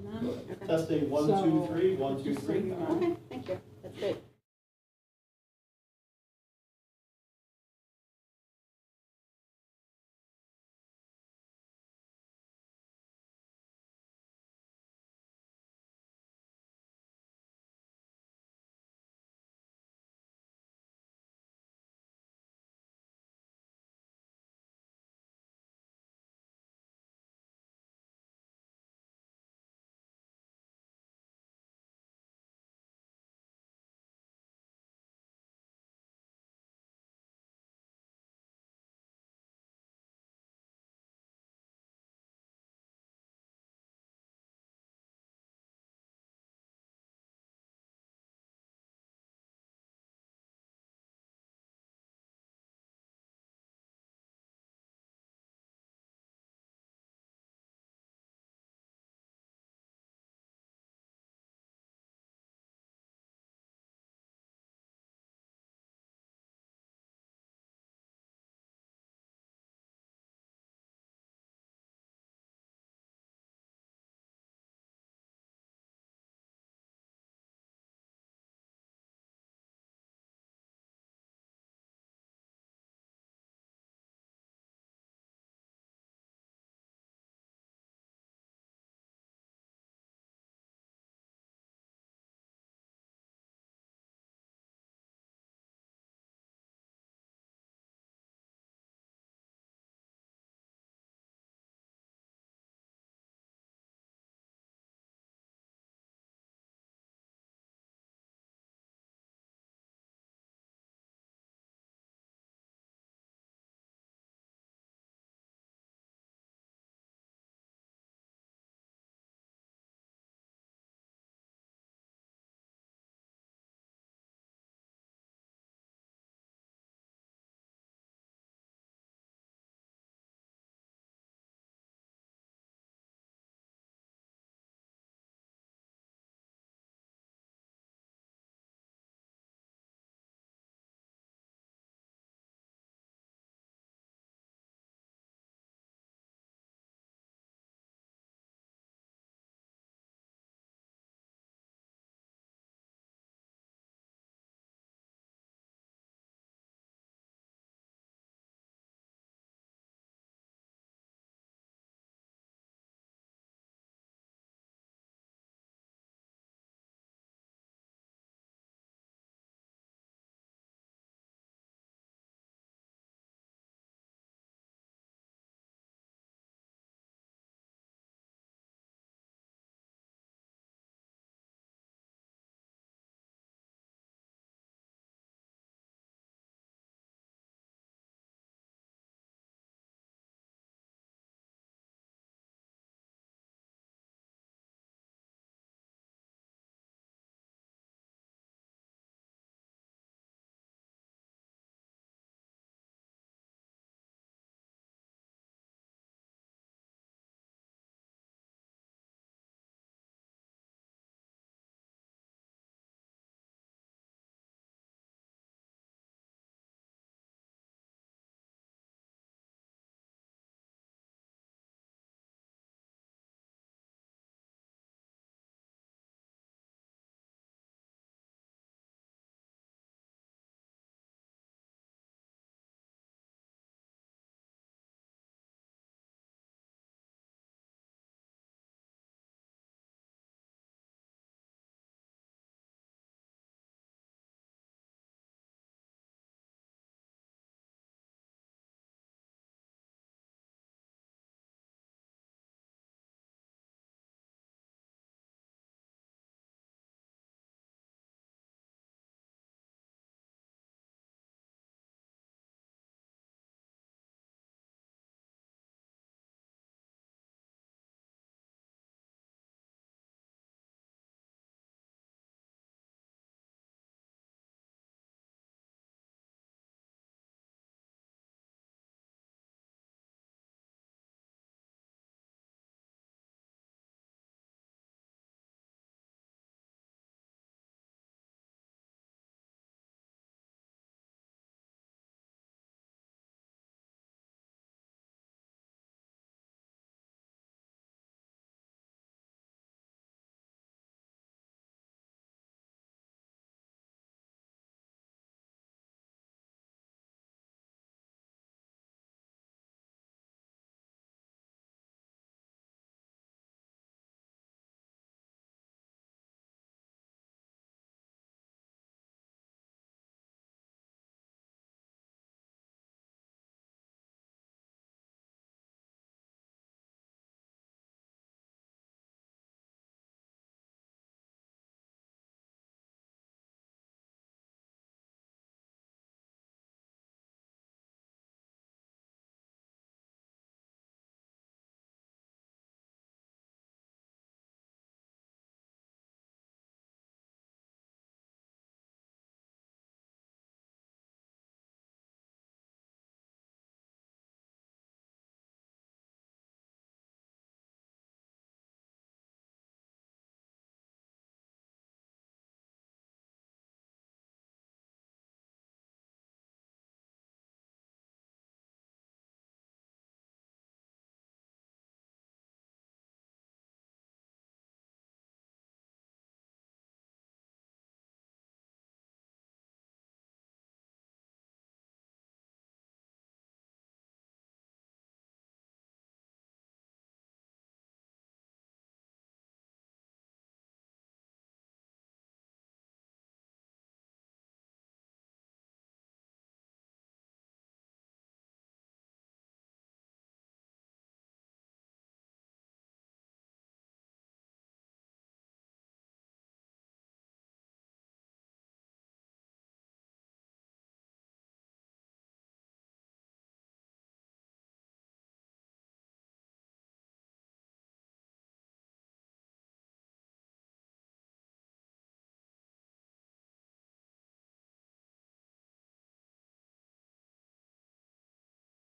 None? Okay. Testing, 1, 2, So, 3, 1, 2, just so 3. you know. Okay, thank you. That's great.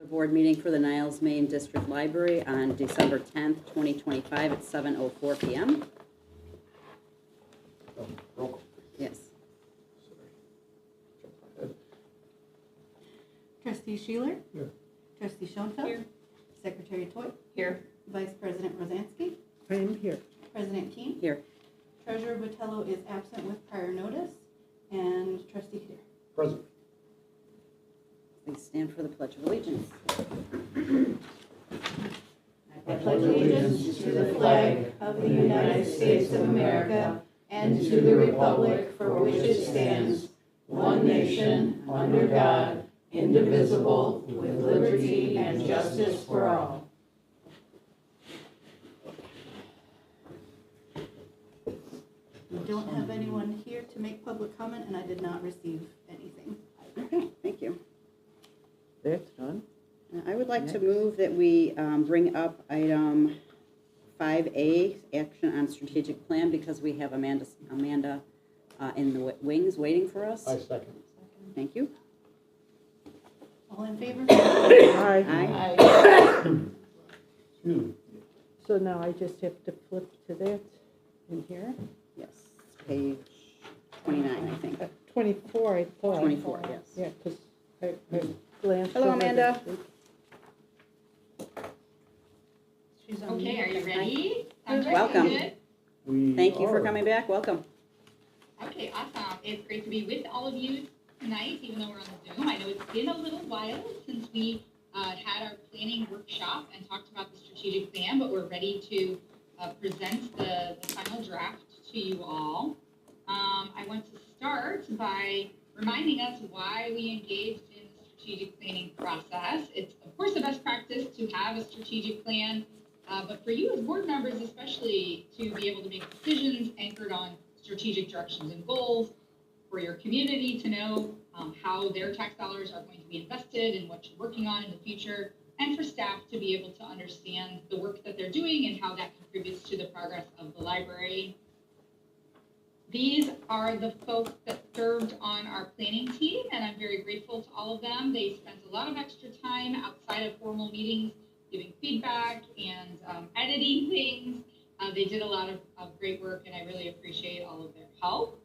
The board meeting for the Niles Main District Library on December 10th, 2025 at 7:04 p.m. Roll call. Yes. Trustee Sheeler? Here. Trustee Schoenfeld? Here. Secretary Toit? Here. Vice President Rosansky? I am here. President Keen? Here. Treasurer Botello is absent with prior notice. And Trustee Kadir? Present. Please stand for the Pledge of Allegiance. I pledge allegiance to the flag of the United States of America and to the republic for which it stands, one nation, under God, indivisible, with liberty and justice for all. We don't have anyone here to make public comment, and I did not receive anything. Okay, thank you. That's done. I would like to move that we bring up item 5A, action on strategic plan, because we have Amanda in the wings waiting for us. I second. Thank you. All in favor? Aye. Aye. Excuse me. So now I just have to flip to that in here. Yes, it's page 29, I think. 24, I thought. 24, yes. Yeah, because I glanced Hello, over Amanda. She's on Okay, mute. are you ready? Sounds Welcome. good. Thank you for coming back. Welcome. Okay, awesome. It's great to be with all of you tonight, even though we're on Zoom. I know it's been a little while since we had our planning workshop and talked about the strategic plan, but we're ready to present the final draft to you all. I want to start by reminding us why we engaged in the strategic planning process. It's, of course, the best practice to have a strategic plan, but for you as board members especially, to be able to make decisions anchored on strategic directions and goals, for your community to know how their tax dollars are going to be invested and what you're working on in the future, and for staff to be able to understand the work that they're doing and how that contributes to the progress of the library. These are the folks that served on our planning team, and I'm very grateful to all of them. They spent a lot of extra time outside of formal meetings giving feedback and editing things. They did a lot of great work, and I really appreciate all of their help.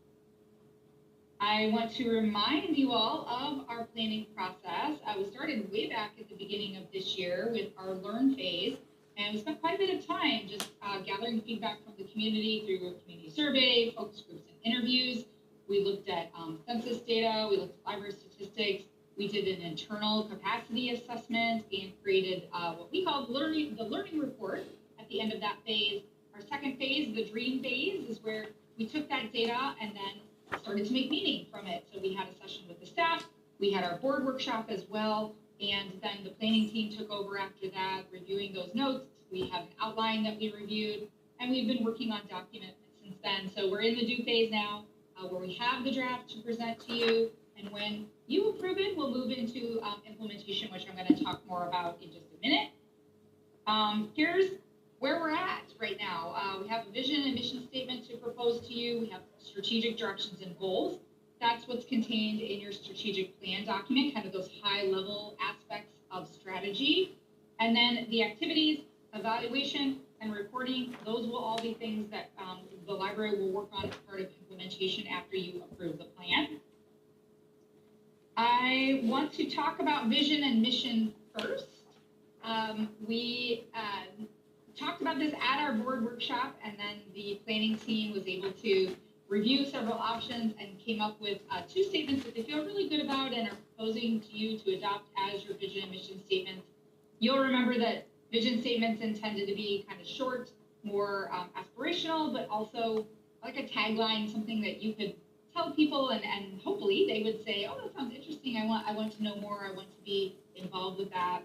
I want to remind you all of our planning process. We started way back at the beginning of this year with our Learn phase, and we spent quite a bit of time just gathering feedback from the community through a community survey, focus groups, and interviews. We looked at census data, we looked at library statistics, we did an internal capacity assessment, and created what we called the learning report at the end of that phase. Our second phase, the dream phase, is where we took that data and then started to make meaning from it. So we had a session with the staff, we had our board workshop as well, and then the planning team took over after that, reviewing those notes. We have an outline that we reviewed, and we've been working on document since then. So we're in the do phase now, where we have the draft to present to you, and when you approve it, we'll move into implementation, which I'm going to talk more about in just a minute. Here's where we're at right now. We have a vision and mission statement to propose to you. We have strategic directions and goals. That's what's contained in your strategic plan document, kind of those high-level aspects of strategy. And then the activities, evaluation, and reporting, those will all be things that the library will work on as part of implementation after you approve the plan. I want to talk about vision and mission first. We talked about this at our board workshop, and then the planning team was able to review several options and came up with two statements that they feel really good about and are proposing to you to adopt as your vision and mission statements. You'll remember that vision statements intended to be kind of short, more aspirational, but also like a tagline, something that you could tell people, and hopefully they would say, oh, that sounds interesting. I want to know more. I want to be involved with that.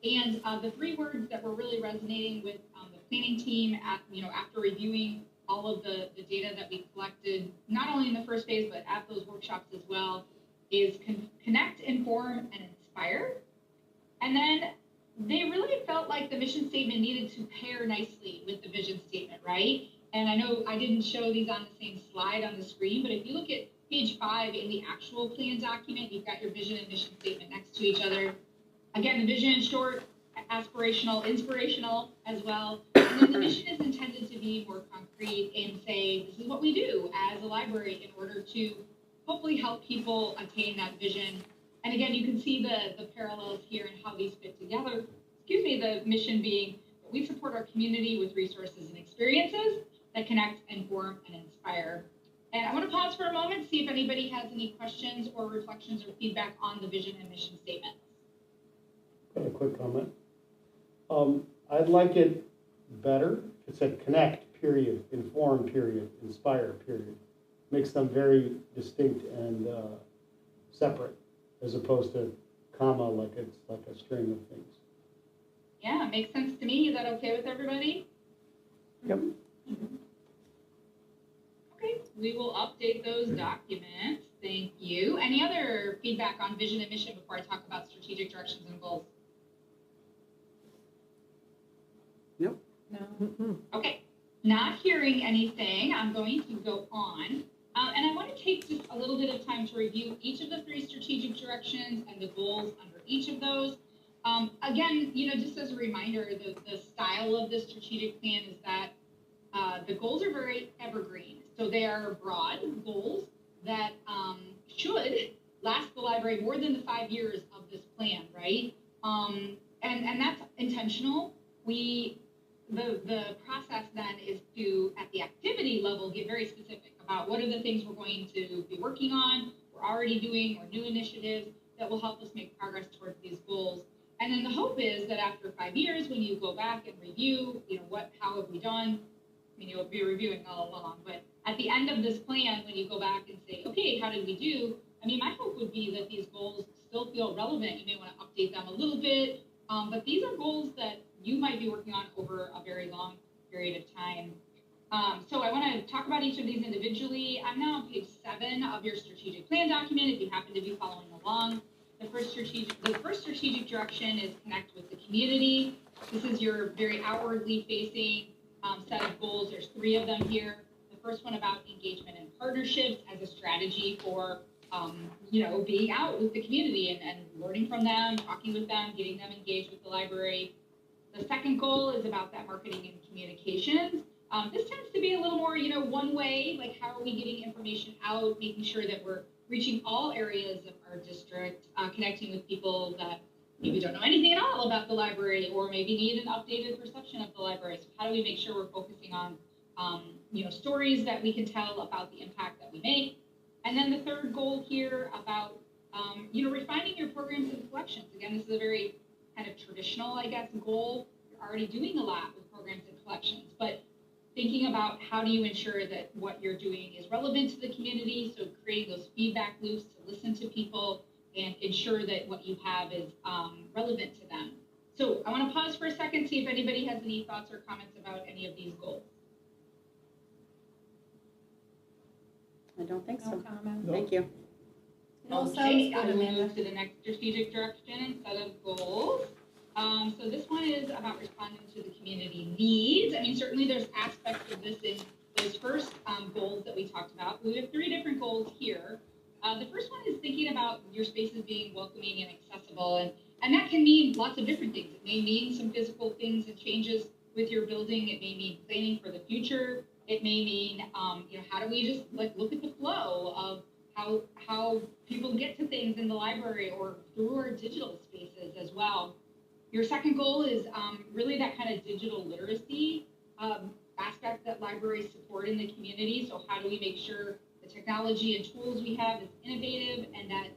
And the three words that were really resonating with the planning team after reviewing all of the data that we collected, not only in the first phase, but at those workshops as well, is connect, inform, and inspire. And then they really felt like the mission statement needed to pair nicely with the vision statement, right? And I know I didn't show these on the same slide on the screen, but if you look at page 5 in the actual plan document, you've got your vision and mission statement next to each other. Again, the vision, short, aspirational, inspirational as well. And then the mission is intended to be more concrete and say, this is what we do as a library in order to hopefully help people attain that vision. And again, you can see the parallels here and how these fit together. Excuse me, the mission being that we support our community with resources and experiences that connect, inform, and inspire. And I want to pause for a moment, see if anybody has any questions or reflections or feedback on the vision and mission statement. Got a quick comment. I'd like it better if it said connect, period, inform, period, inspire, period. Makes them very distinct and separate, as opposed to comma, like it's like a string of things. Yeah, makes sense to me. Is that okay with everybody? Yep. Okay, we will update those documents. Thank you. Any other feedback on vision and mission before I talk about strategic directions and goals? Nope. No. Mm-mm. Okay, not hearing anything, I'm going to go on. And I want to take just a little bit of time to review each of the 3 strategic directions and the goals under each of those. Again, just as a reminder, the style of the strategic plan is that the goals are very evergreen. So they are broad goals that should last the library more than the 5 years of this plan, right? And that's intentional. The process then is to, at the activity level, get very specific about what are the things we're going to be working on, we're already doing, or new initiatives that will help us make progress towards these goals. And then the hope is that after 5 years, when you go back and review, how have we done? I mean, you'll be reviewing all along, but at the end of this plan, when you go back and say, okay, how did we do? I mean, my hope would be that these goals still feel relevant. You may want to update them a little bit, but these are goals that you might be working on over a very long period of time. So I want to talk about each of these individually. I'm now on page 7 of your strategic plan document, if you happen to be following along. The first strategic direction is connect with the community. This is your very outwardly facing set of goals. There's 3 of them here. The first one about engagement and partnerships as a strategy for being out with the community and learning from them, talking with them, getting them engaged with the library. The second goal is about that marketing and communications. This tends to be a little more, one way, like how are we getting information out, making sure that we're reaching all areas of our district, connecting with people that maybe don't know anything at all about the library or maybe need an updated perception of the library. So how do we make sure we're focusing on, stories that we can tell about the impact that we make? And then the third goal here about, refining your programs and collections. Again, this is a very kind of traditional, I guess, goal. You're already doing a lot with programs and collections, but thinking about how do you ensure that what you're doing is relevant to the community, so creating those feedback loops to listen to people and ensure that what you have is relevant to them. So I want to pause for a second, see if anybody has any thoughts or comments about any of these goals. I don't think No so. comment. Thank you. It all sounds Okay, good, I'm going to Amanda. move to the next strategic direction instead of goals. So this one is about responding to the community needs. I mean, certainly there's aspects of this in those first goals that we talked about. We have 3 different goals here. The first one is thinking about your spaces being welcoming and accessible, and that can mean lots of different things. It may mean some physical things and changes with your building. It may mean planning for the future. It may mean, how do we just look at the flow of how people get to things in the library or through our digital spaces as well. Your second goal is really that kind of digital literacy aspect that libraries support in the community. So how do we make sure the technology and tools we have is innovative and that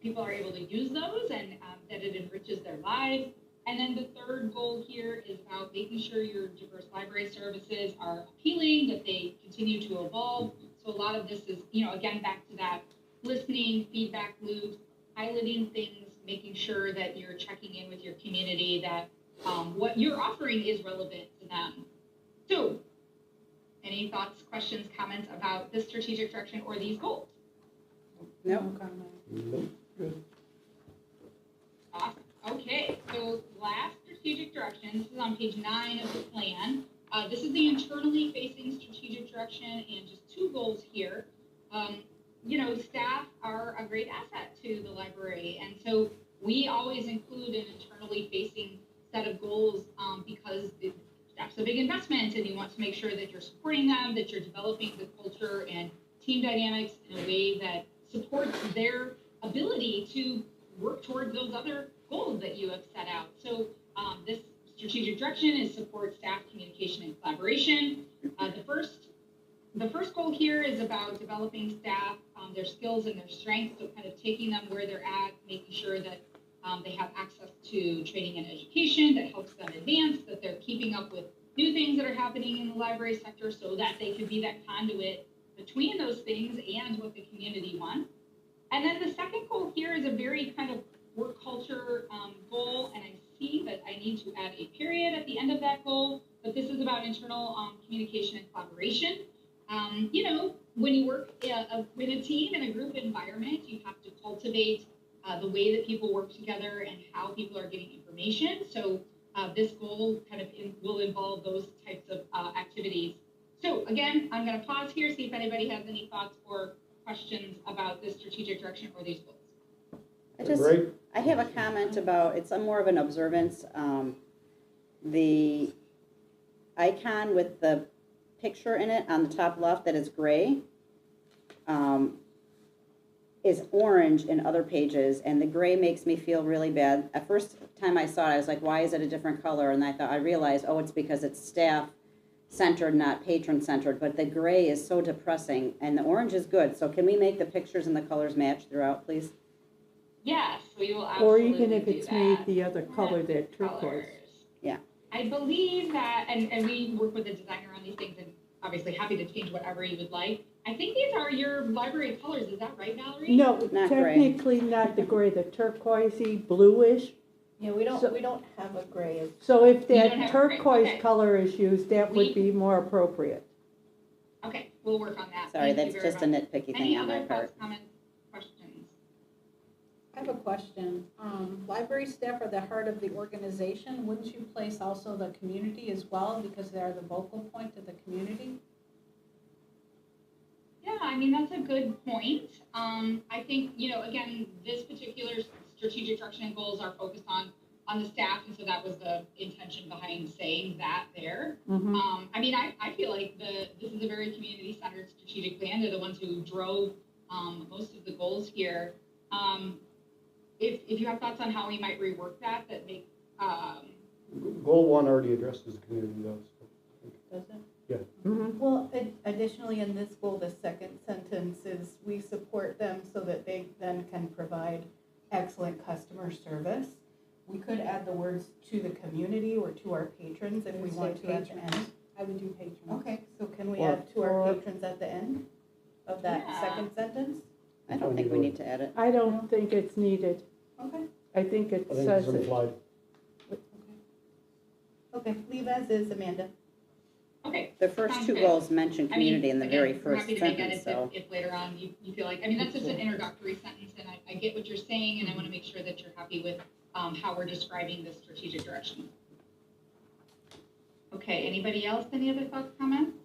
people are able to use those and that it enriches their lives. And then the third goal here is about making sure your diverse library services are appealing, that they continue to evolve. So a lot of this is, again, back to that listening, feedback loops, highlighting things, making sure that you're checking in with your community, that what you're offering is relevant to them. So, any thoughts, questions, comments about this strategic direction or these goals? Nope. No comment. Nope. Good. Awesome. Okay, so last strategic direction, this is on page 9 of the plan. This is the internally facing strategic direction and just 2 goals here. staff are a great asset to the library. And so we always include an internally facing set of goals because staff's a big investment and you want to make sure that you're supporting them, that you're developing the culture and team dynamics in a way that supports their ability to work towards those other goals that you have set out. So this strategic direction is support staff communication and collaboration. The first goal here is about developing staff, their skills and their strengths, so kind of taking them where they're at, making sure that they have access to training and education that helps them advance, that they're keeping up with new things that are happening in the library sector so that they can be that conduit between those things and what the community wants. And then the second goal here is a very kind of work culture goal, and I see that I need to add a period at the end of that goal, but this is about internal communication and collaboration. When you work with a team in a group environment, you have to cultivate the way that people work together and how people are getting information. So this goal kind of will involve those types of activities. So again, I'm going to pause here, see if anybody has any thoughts or questions about this strategic direction or these goals. I have a comment about, it's more of an observance. The icon with the picture in it on the top left that is gray is orange in other pages, and the gray makes me feel really bad. At first time I saw it, I was like, why is it a different color? And I realized, oh, it's because it's staff centered, not patron centered, but the gray is so depressing, and the orange is good. So can we make the pictures and the colors match throughout, please? Yes, we will Or absolutely even if do it's that. made the other color, that turquoise. Colors. Yeah. I believe that, and we work with a designer on these things, and obviously happy to change whatever you would like. I think these are your library colors. Is that right, Valerie? No, Not gray. technically not the gray, the turquoisey, bluish. Yeah, we So- don't have a gray. So if You don't that have gray, turquoise okay. color is used, that would be more appropriate. Okay, we'll work on that. Sorry, Thank you that's very just a much. nitpicky Any thing on my other part. thoughts, comments, questions? I have a question. Library staff are the heart of the organization. Wouldn't you place also the community as well because they are the vocal point of the community? Yeah, I mean, that's a good point. I think, again, this particular strategic direction and goals are focused on the staff, and so that was the intention behind saying that there. Mhm. I mean, I feel like this is a very community-centered strategic plan. They're the ones who drove most of the goals here. If you have thoughts on how we might rework that make, Goal 1 already addresses the community though. Does it? Mhm. Well, additionally, in this goal, the second sentence is we support them so that they then can provide excellent customer service. We could add the words to the community or to our patrons if we Say want to at the patrons. end. I would do patrons. Okay, so can we Or- add to our or- patrons at the end of that Yeah. second sentence? I don't think we need to add it. I don't think it's needed. Okay, I think it I think says it's it. implied. okay, leave as is, Amanda. okay. The first Sounds two good. goals mention I mean, community in the again, very we're first happy to make sentence, edits so. if later on you feel like, I mean, that's just an introductory sentence, and I get what you're saying, and I want to make sure that you're happy with how we're describing the strategic direction. Okay, anybody else, any other thoughts, comments?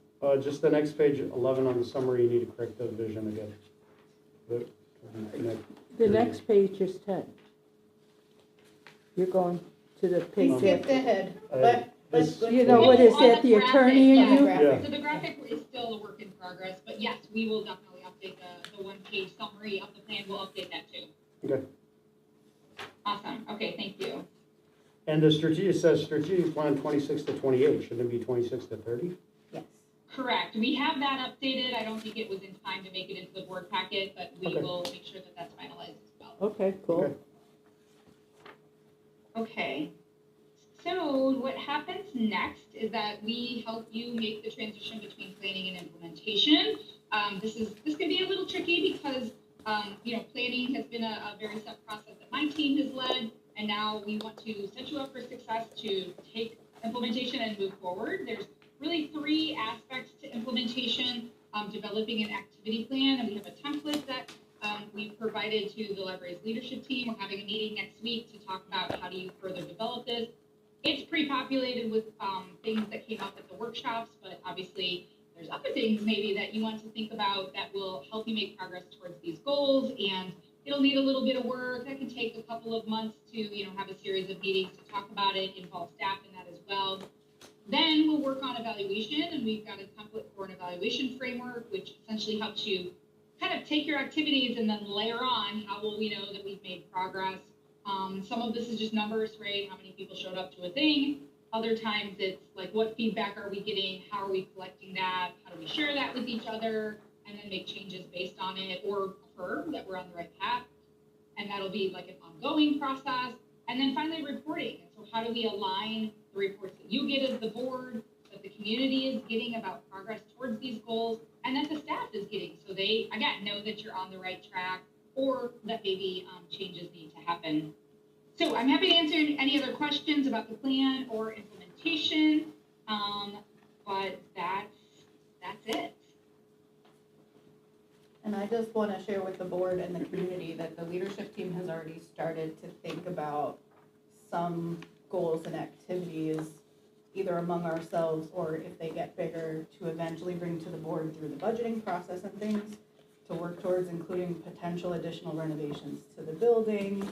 Just the next page, 11 on the summary, you need to correct the vision again. The next page is 10. You're going to the He page skipped after. ahead, this- let's go You to know the- what is On that, the graphic, attorney in yeah. you? Yeah. So the graphic is still a work in progress, but yes, we will definitely update the one-page summary of the plan. We'll update that too. Okay. Awesome. Okay, thank you. And the strategic, it says strategic plan 26 to 28, shouldn't it be 26 to 30? Yes. Correct. We have that updated. I don't think it was in time to make it into the board packet, but we Okay. will make sure that that's finalized as well. Okay, cool. Okay. Okay. So what happens next is that we help you make the transition between planning and implementation. This can be a little tricky because planning has been a very set process that my team has led, and now we want to set you up for success to take implementation and move forward. There's really 3 aspects to implementation: developing an activity plan, and we have a template that we've provided to the library's leadership team. We're having a meeting next week to talk about how do you further develop this. It's pre-populated with things that came up at the workshops, but obviously there's other things maybe that you want to think about that will help you make progress towards these goals, and it'll need a little bit of work. That can take a couple of months to, have a series of meetings to talk about it, involve staff in that as well. Then we'll work on evaluation, and we've got a template for an evaluation framework, which essentially helps you kind of take your activities and then layer on how will we know that we've made progress. Some of this is just numbers, right? How many people showed up to a thing? Other times it's like, what feedback are we getting? How are we collecting that? How do we share that with each other? And then make changes based on it, or affirm that we're on the right path. And that'll be like an ongoing process. And then finally, reporting. And so how do we align the reports that you get as the board, that the community is getting about progress towards these goals, and that the staff is getting, so they, again, know that you're on the right track, or that maybe changes need to happen. So I'm happy to answer any other questions about the plan or implementation, but that's it. And I just want to share with the board and the community that the leadership team has already started to think about some goals and activities, either among ourselves or if they get bigger, to eventually bring to the board through the budgeting process and things, to work towards including potential additional renovations to the building.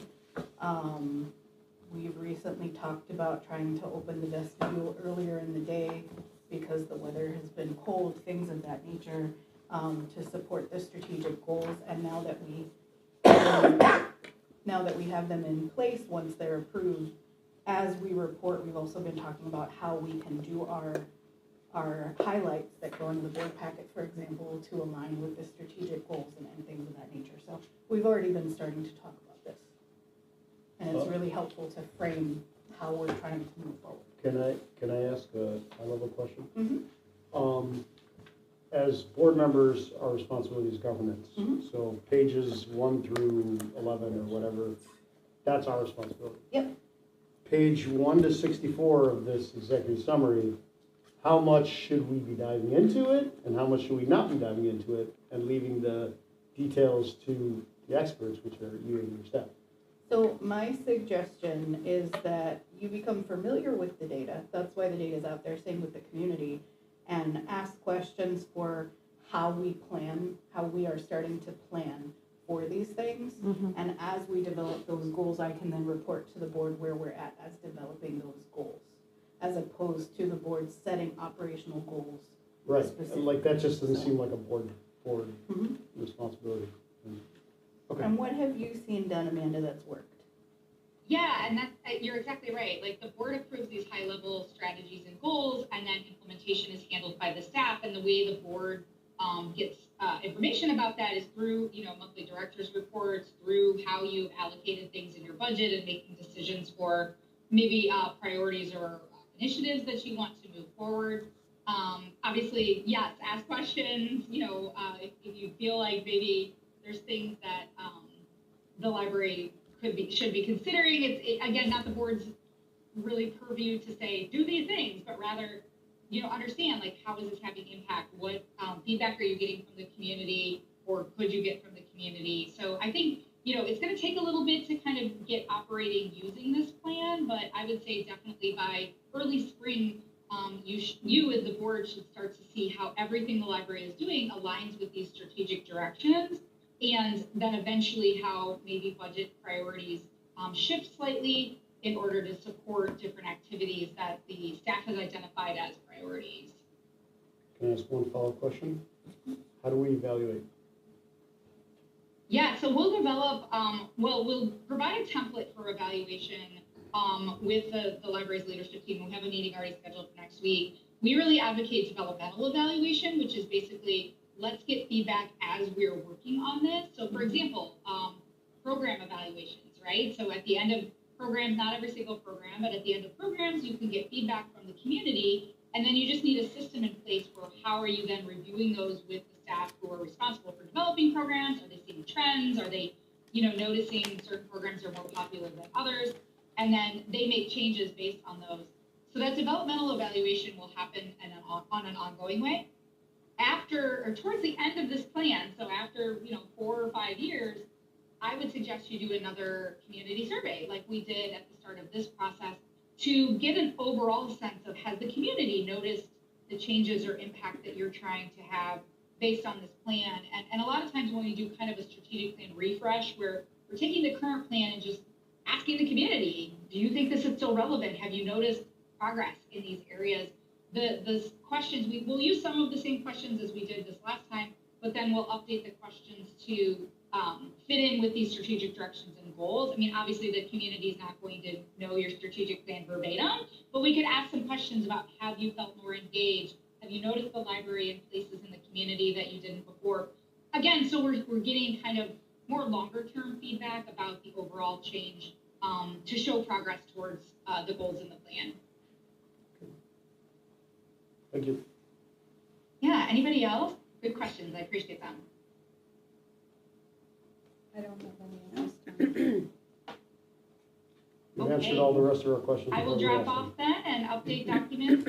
We've recently talked about trying to open the vestibule earlier in the day because the weather has been cold, things of that nature, to support the strategic goals. And now that we have them in place, once they're approved, as we report, we've also been talking about how we can do our highlights that go into the board packet, for example, to align with the strategic goals and things of that nature. So we've already been starting to talk about this. And it's really helpful to frame how we're trying to move forward. Can I ask a high-level question? Mm-hmm. As board members, our responsibility is governance. Mhm. So pages 1 through 11 or whatever, that's our responsibility. Yep. Page 1 to 64 of this executive summary, how much should we be diving into it and how much should we not be diving into it, and leaving the details to the experts, which are you and your staff? So my suggestion is that you become familiar with the data. That's why the data is out there, same with the community, and ask questions for how we plan, how we are starting to plan for these things. Mhm. And as we develop those goals, I can then report to the board where we're at as developing those goals, as opposed to the board setting operational goals. Right, Specific. like that just doesn't seem like a board Mhm. responsibility. Okay. And what have you seen done, Amanda, that's worked? Yeah, and you're exactly right. Like, the board approves these high-level strategies and goals, and then implementation is handled by the staff. And the way the board gets information about that is through, monthly directors reports, through how you've allocated things in your budget and making decisions for maybe priorities or initiatives that you want to move forward. Obviously, yes, ask questions. If you feel like maybe there's things that the library should be considering. It's again, not the board's really purview to say do these things, but rather, understand, like, how is this having impact? What feedback are you getting from the community, or could you get from the community? So I think, it's going to take a little bit to kind of get operating using this plan, but I would say definitely by early spring, you as the board should start to see how everything the library is doing aligns with these strategic directions. And then eventually how maybe budget priorities shift slightly in order to support different activities that the staff has identified as priorities. Can I ask one follow-up question? How do we evaluate? Yeah, so we'll develop, we'll provide a template for evaluation with the library's leadership team. We have a meeting already scheduled for next week. We really advocate developmental evaluation, which is basically, let's get feedback as we're working on this. So, for example, program evaluations, right? So at the end of programs, not every single program, but at the end of programs, you can get feedback from the community, and then you just need a system in place for how are you then reviewing those with the staff who are responsible for developing programs. Are they seeing trends? Are they, noticing certain programs are more popular than others? And then they make changes based on those. So that developmental evaluation will happen on an ongoing way. After, or towards the end of this plan, so after 4 or 5 years, I would suggest you do another community survey like we did at the start of this process to get an overall sense of, has the community noticed the changes or impact that you're trying to have based on this plan. And a lot of times when we do kind of a strategic plan refresh, where we're taking the current plan and just asking the community, do you think this is still relevant? Have you noticed progress in these areas? The questions, we'll use some of the same questions as we did this last time, but then we'll update the questions to fit in with these strategic directions and goals. I mean, obviously the community is not going to know your strategic plan verbatim, but we could ask some questions about, have you felt more engaged? Have you noticed the library in places in the community that you didn't before? Again, so we're getting kind of more longer term feedback about the overall change to show progress towards the goals in the plan. Thank you. Yeah, anybody else? Good questions, I appreciate them. I don't have any else. You answered all the rest of our questions. I will before we drop asked off them. then and update documents.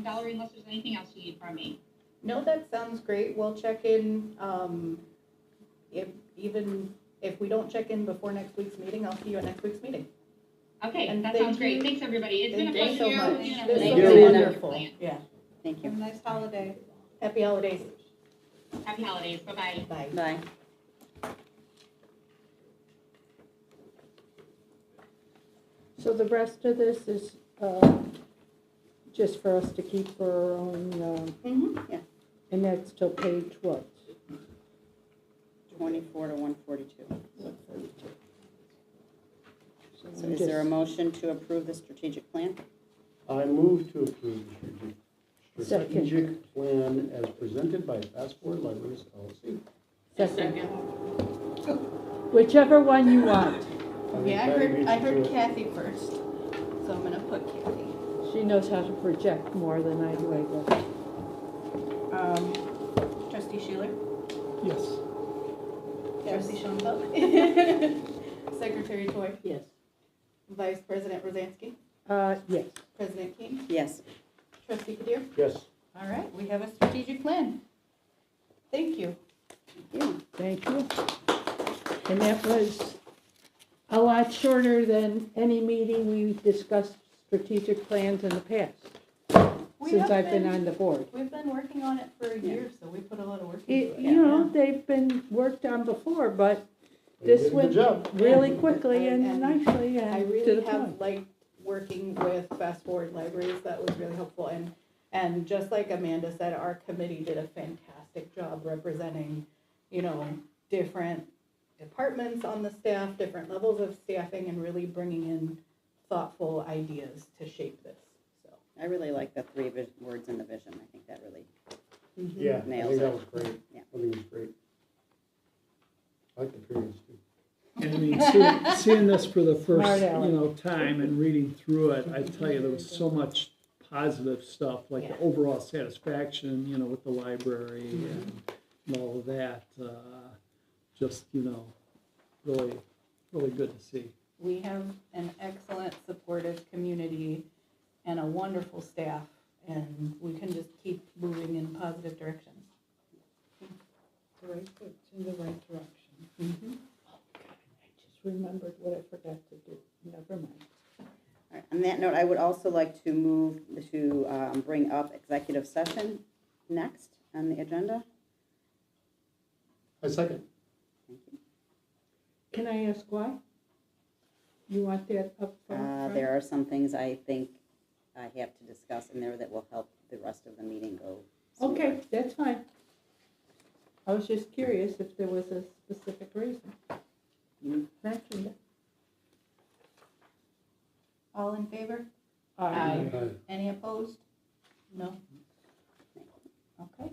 Valerie, unless there's anything else you need from me. No, that sounds great. We'll check in, if we don't check in before next week's meeting, I'll see you at next week's meeting. Okay, And that thank sounds great. you. Thanks, everybody. It's been a Thank pleasure. you so much. Yeah. This Thank was you. wonderful. Yeah. Thank Have a you. nice holiday. Happy holidays. Happy holidays. Bye-bye. Bye. Bye. So the rest of this is just for us to keep for our own, Mhm. and that's till page what? 24 to 142. 142. So is there a motion to approve the strategic plan? I move to approve the Second. strategic plan as presented by Passport Libraries LLC. Second. Whichever one you want. Yeah, Patty beat I you heard to it. Kathy first, so I'm gonna put Kathy. She knows how to project more than I do, I guess. Trustee Schuler? Yes. Trustee Schoenfeld? Secretary Toy? Yes. Vice President Rosansky? Yes. President King? Yes. Trustee Kadir? Yes. All right, we have a strategic plan. Thank you. Yeah. Thank you. And that was a lot shorter than any meeting we discussed strategic plans in the past, We since have I've been on the board. We've been working on it for a Yeah. year, so we put a lot of work into it. You know, they've been worked on before, but You this did a went good job. really quickly and And nicely I and to really the have point. liked working with Fast Forward Libraries. That was really helpful. And just like Amanda said, our committee did a fantastic job representing, different departments on the staff, different levels of staffing, and really bringing in thoughtful ideas to shape this, so. I really like the three words in the vision. I think that really, Yeah, I Nails think that it. was great. Yeah. I think it was great. I like the periods too. And I mean, seeing this for the first, Smart aleck. time and reading through it, I tell you, there was so much positive stuff, like the Yeah. overall satisfaction, with the library and all of that. Just, really, really good to see. We have an excellent, supportive community and a wonderful staff, and we can just keep moving in positive directions. In the right direction. I just remembered what I forgot to do. Never mind. all right. On that note, I would also like to move to bring up executive session next on the agenda. I second. Thank you. Can I ask why? You want that up front? There are some things I think I have to discuss in there that will help the rest of the meeting go smoother. Okay, that's fine. I was just curious if there was a specific reason. You Mentioned it. All in favor? Aye. Aye. Any opposed? No? Okay.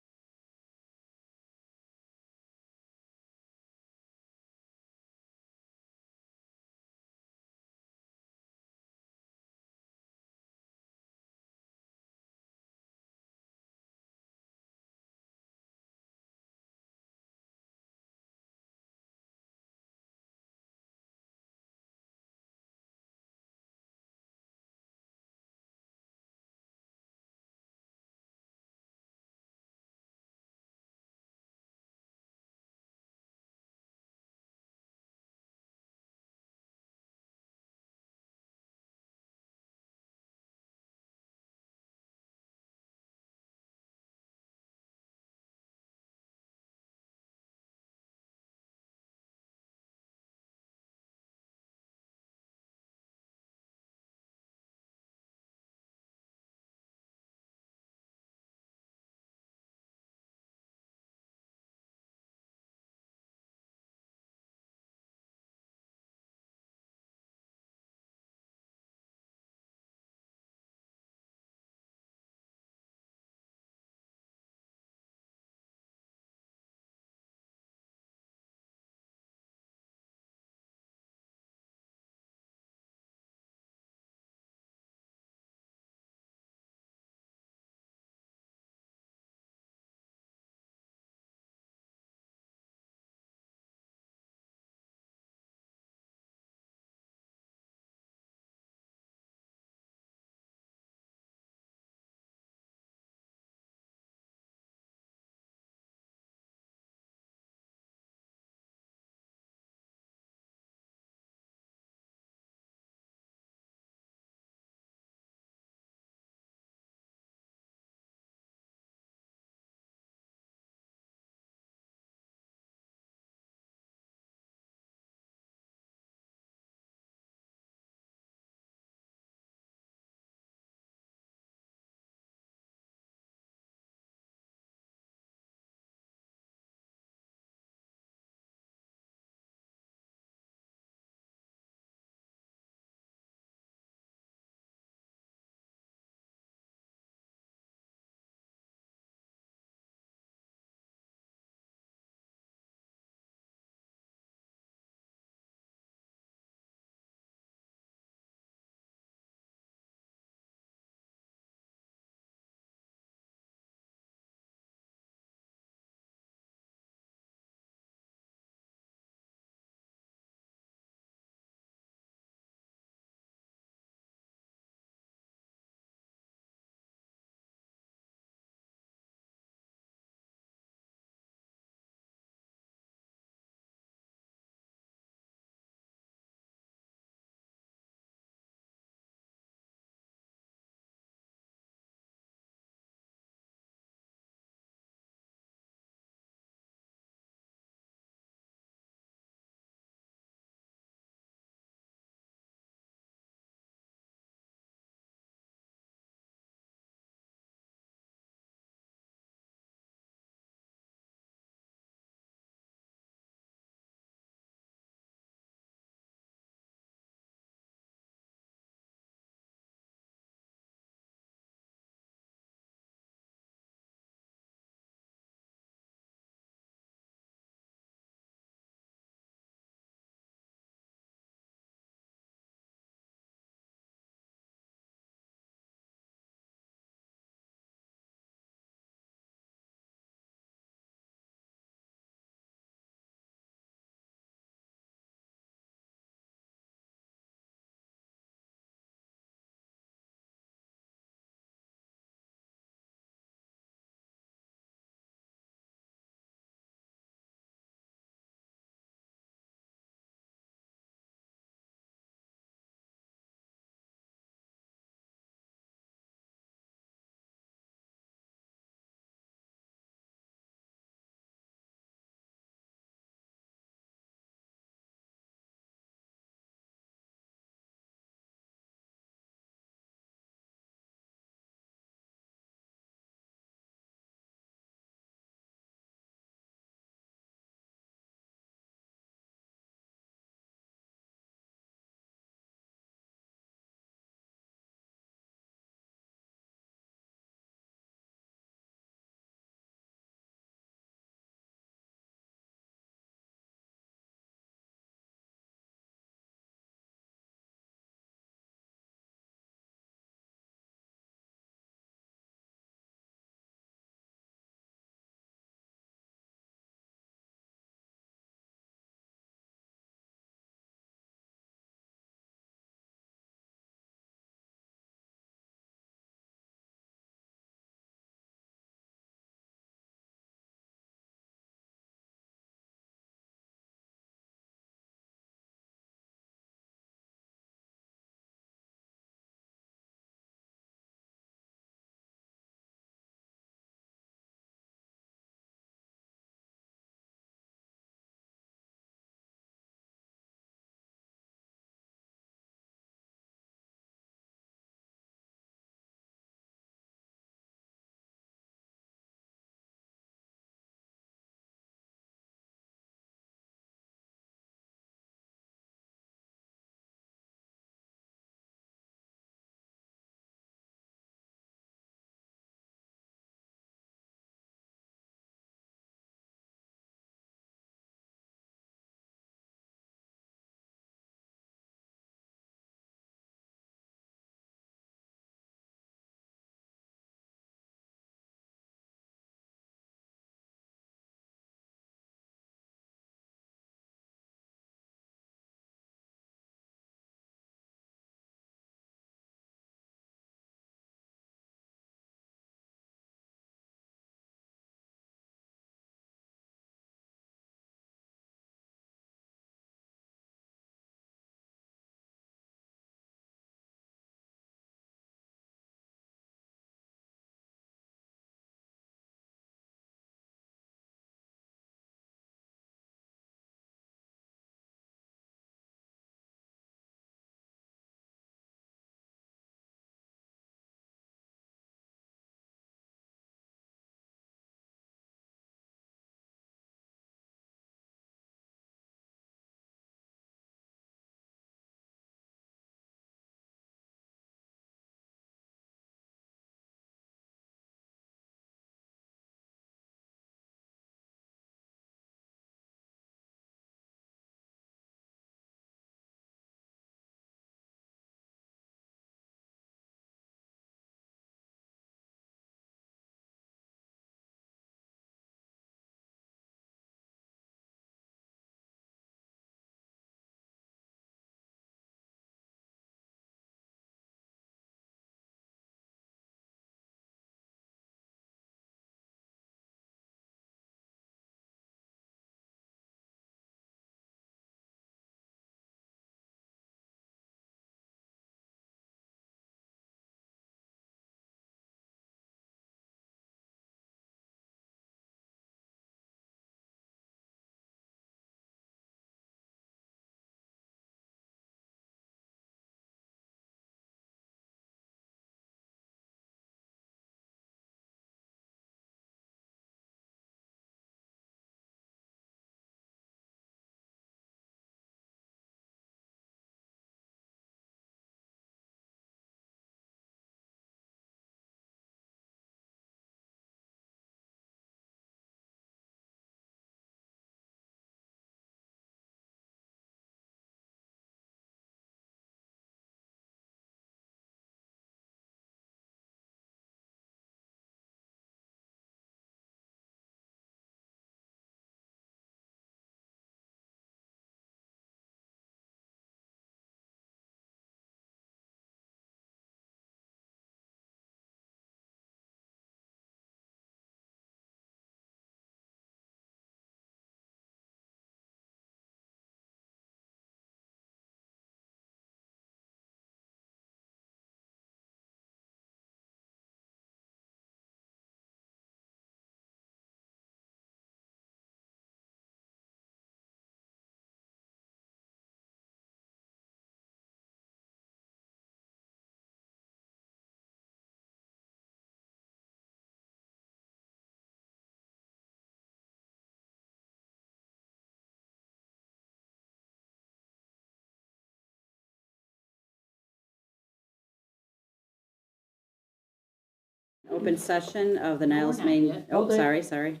open session of the Niles not Main, yet. oh, Oh, they- sorry.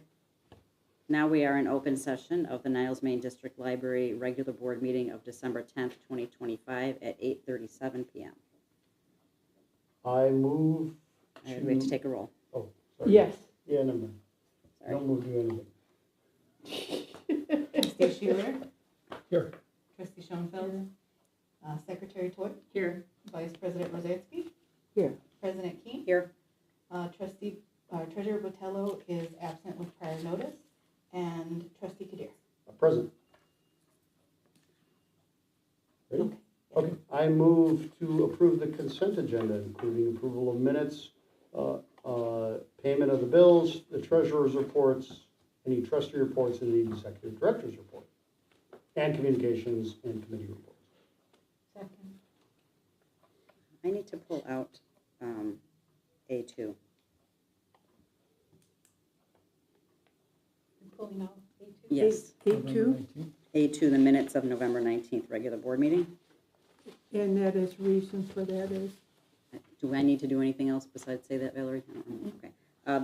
Now we are in open session of the Niles Main District Library regular board meeting of December 10th, 2025 at 8:37 PM. I move We have to take a roll. Oh, sorry. Yes. Yeah, never mind. Sorry. Don't move to do anything. Trustee Schuler, Here. trustee Schoenfeld, secretary Toy, Here. vice president Rosansky. Here. President Keen. Here, Trustee, treasurer Botello is absent with prior notice, and trustee Kadir. Present. Ready? Okay, I move to approve the consent agenda, including approval of minutes, payment of the bills, the treasurer's reports, any trustee reports, and the executive director's report, and communications and committee reports. Second. I need to pull out A2. You're pulling out A2? Yes, November A2, 19th. A2, the minutes of November 19th regular board meeting. and that is reason for that is, Do I need to do anything else besides say that, Valerie? I don't know. Okay.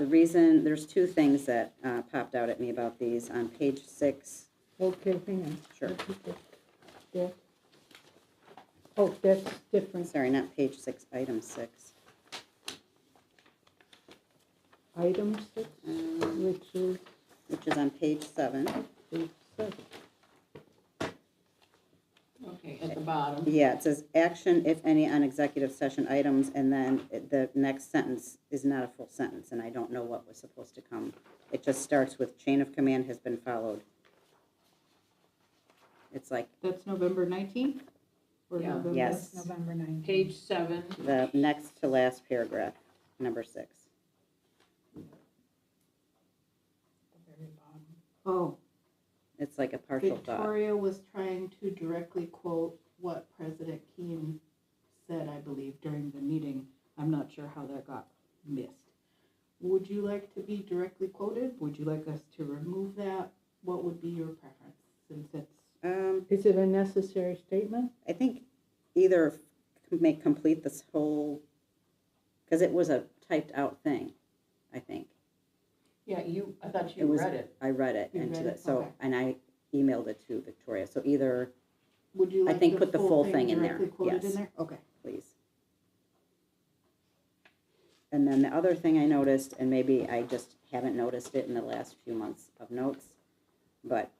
The reason, there's two things that popped out at me about these. On page 6, okay, hang on. Sure. That- Oh, that's different. sorry, not page 6, item 6. Item 6, which is On page 7. page 7. Okay, at the bottom. Yeah, it says action, if any, on executive session items, and then the next sentence is not a full sentence, and I don't know what was supposed to come. It just starts with chain of command has been followed. It's like That's November 19th? Or Yeah. November- Yes. November 9th. Page 7. the next to last paragraph, number 6. The very bottom. Oh, It's like a partial thought. Victoria was trying to directly quote what President Keen said, I believe, during the meeting. I'm not sure how that got missed. Would you like to be directly quoted? Would you like us to remove that? What would be your preference, since it's, Is it a necessary statement? I think either complete this whole, because it was a typed out thing, I think. yeah, I thought It was- I read it, You and read to it? the, so, Okay. and I emailed it to Victoria, so either, would you I like think put the full thing in there, directly quoted in yes. there? Okay. please. And then the other thing I noticed, and maybe I just haven't noticed it in the last few months of notes, but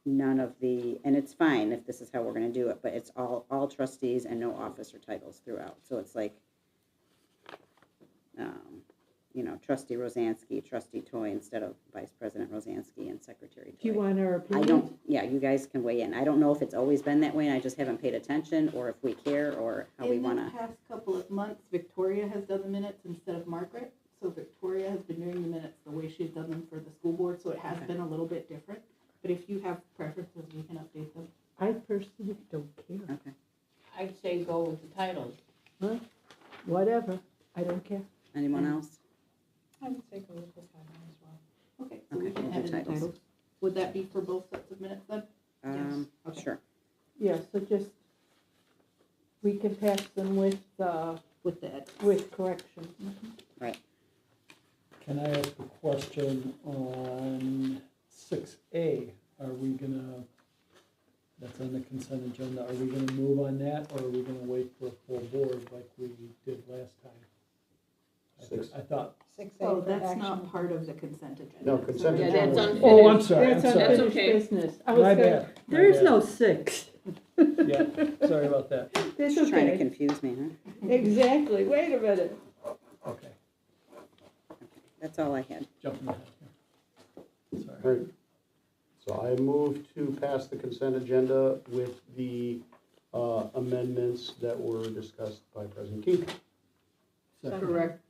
none of the, and it's fine if this is how we're gonna do it, but it's all trustees and no officer titles throughout. So it's like, trustee Rosansky, trustee Toy instead of vice president Rosansky and secretary Toy. Do you want our I opinion? don't, yeah, you guys can weigh in. I don't know if it's always been that way and I just haven't paid attention, or if we care, or how we In the wanna. past couple of months, Victoria has done the minutes instead of Margaret. So Victoria has been doing the minutes the way she's done them for the school board, so it has Okay. been a little bit different. But if you have preferences, we can update them. I personally don't care. Okay, I'd say go with the titles. Whatever, I don't care. anyone else? I would say go with the title as well. Okay, so we Okay, can we'll add do in the titles. titles. Would that be for both sets of minutes then? Okay. Sure. Yeah, so just, we can pass them with With the edits. corrections. Can I ask a question on 6A? Are we gonna, that's on the consent agenda, are we gonna move on that, or are we gonna wait for a full board like we did last time? I thought, 6A Oh, for that's action. not part of the consent agenda. No, consent So- Yeah, agenda. that's unfinished. oh, I'm sorry, I'm That's sorry. unfinished okay. business. I was My gonna- bad. my There is bad. no 6. Yeah, sorry about that. That's Just trying to okay. confuse me, huh? Exactly, wait a minute. Okay, That's all I had. jumping ahead here. All Sorry. right. So I move to pass the consent agenda with the amendments that were discussed by President Keith. Second. Correct,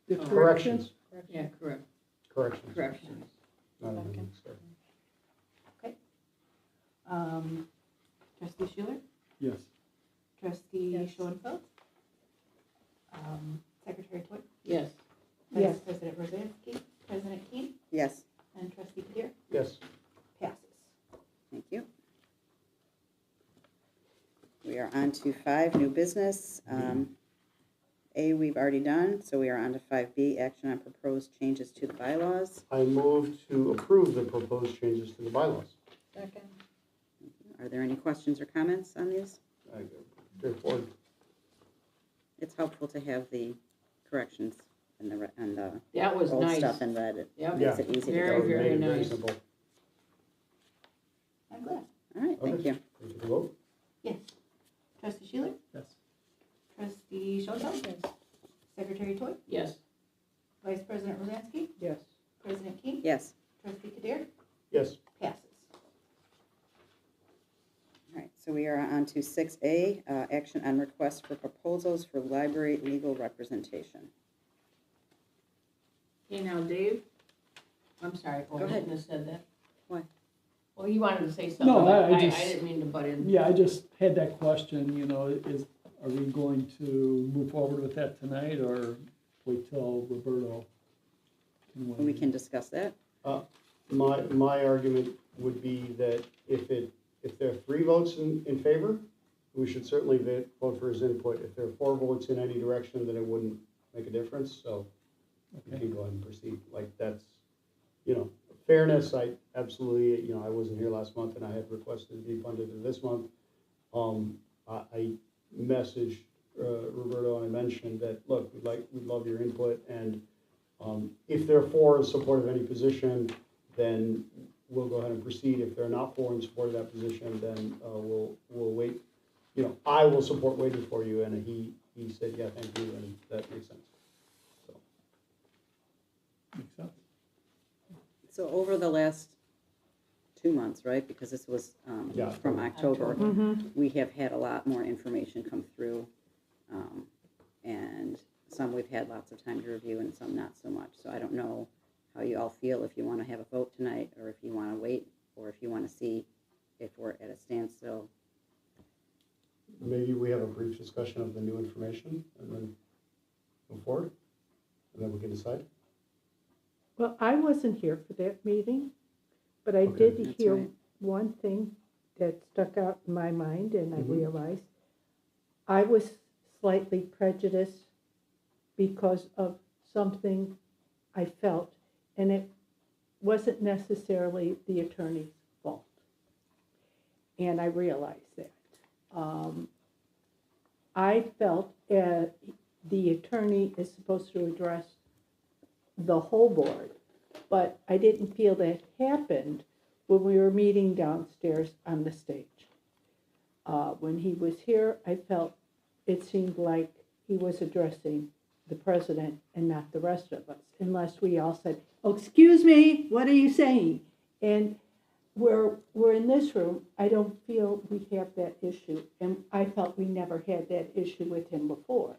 The Corrections, yeah, correct, corrections. corrections. Not amendments, sorry. Trustee Schuler? Yes. Trustee Yes. Schoenfeld? Secretary Toy? Yes, Vice Yes. President Rosansky? President Keen? Yes, And Trustee Kadir? Yes, Passes. thank you. We are on to 5, new business. A, we've already done, so we are on to 5B, action on proposed changes to the bylaws. I move to approve the proposed changes to the bylaws. Second. Are there any questions or comments on these? Straightforward. It's helpful to have the corrections and the That was old nice. stuff in red. It Yep. makes it easy to Very, go. very Made it nice. simple. I'm glad. All right, thank Okay. you. Take the vote. Yes. Trustee Shealer? Yes. Trustee Showtime? Yes. Secretary Toy? Yes. Vice President Rosansky? Yes. President King? Yes. Trustee Kadir? Yes. Passes. All right, so we are on to 6A, action on request for proposals for library legal representation. Okay, now Dave, I'm sorry, Go I ahead. shouldn't have said that. Why? Well, you wanted to say something. No, I I just- didn't mean to butt in. Yeah, I just had that question, are we going to move forward with that tonight, or wait till Roberto can weigh We in? can discuss that. My argument would be that if there are 3 votes in favor, we should certainly vote for his input. If there are 4 votes in any direction, then it wouldn't make a difference, so we Okay. can go ahead and proceed. Like, that's, fairness, I absolutely, I wasn't here last month and I had requested to be funded in this month. I messaged Roberto and I mentioned that, look, we'd love your input, and if there are 4 in support of any position, then we'll go ahead and proceed. If there are not 4 in support of that position, then we'll wait. I will support waiting for you, and he said, yeah, thank you, and that makes sense. So, Makes sense. So over the last 2 months, right, because this was Yeah. from October, Mm-hmm. we have had a lot more information come through. And some we've had lots of time to review and some not so much. So I don't know how you all feel, if you want to have a vote tonight, or if you want to wait, or if you want to see if we're at a standstill. maybe we have a brief discussion of the new information, and then move forward, and then we can decide. Well, I wasn't here for that meeting, but I Okay. did That's hear right. one thing that stuck out in my mind, and I Mhm. realized I was slightly prejudiced because of something I felt, and it wasn't necessarily the attorney's fault. And I realized that. I felt the attorney is supposed to address the whole board, but I didn't feel that happened when we were meeting downstairs on the stage. When he was here, I felt it seemed like he was addressing the president and not the rest of us, unless we all said, "Oh, excuse me, what are you saying?" And we're in this room, I don't feel we have that issue, and I felt we never had that issue with him before.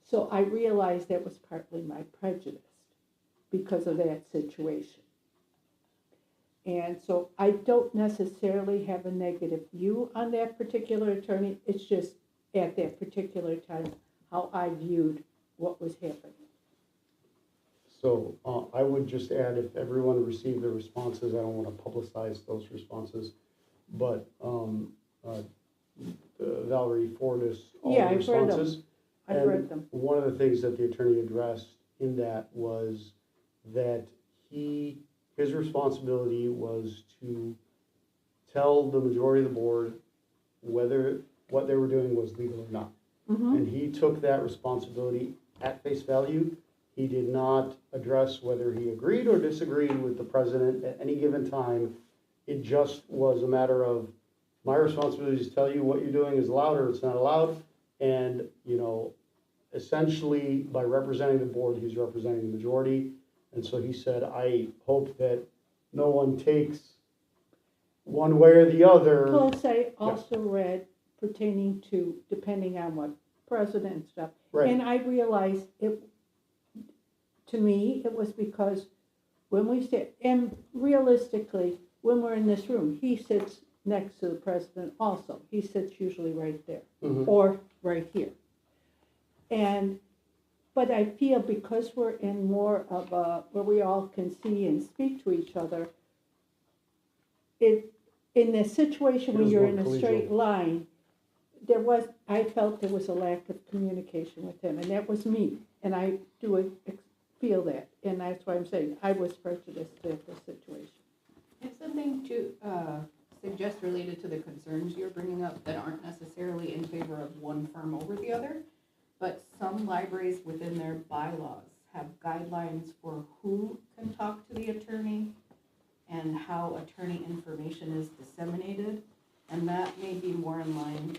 So I realized that was partly my prejudice because of that situation. And so I don't necessarily have a negative view on that particular attorney. It's just at that particular time how I viewed what was happening. So I would just add, if everyone received the responses, I don't want to publicize those responses, but Valerie forwarded us all Yeah, the I've read them. responses. I've And read them. one of the things that the attorney addressed in that was that his responsibility was to tell the majority of the board whether what they were doing was legal or not. Mhm. And he took that responsibility at face value. He did not address whether he agreed or disagreed with the president at any given time. It just was a matter of, my responsibility is to tell you what you're doing is allowed or it's not allowed. And, essentially, by representing the board, he's representing the majority. And so he said, I hope that no one takes one way or the other. Plus, I also read pertaining to, depending on what president and stuff. Right. And I realized to me, it was because when we sit, and realistically, when we're in this room, he sits next to the president also. He sits usually right there, Mhm. or right here. But I feel because we're in more of a, where we all can see and speak to each other, in this situation when Feels you're more in a collegial. straight line, I felt there was a lack of communication with him, and that was me, and I feel that, and that's why I'm saying I was prejudiced at the situation. I have something to suggest related to the concerns you're bringing up that aren't necessarily in favor of one firm over the other, but some libraries within their bylaws have guidelines for who can talk to the attorney and how attorney information is disseminated, and that may be more in line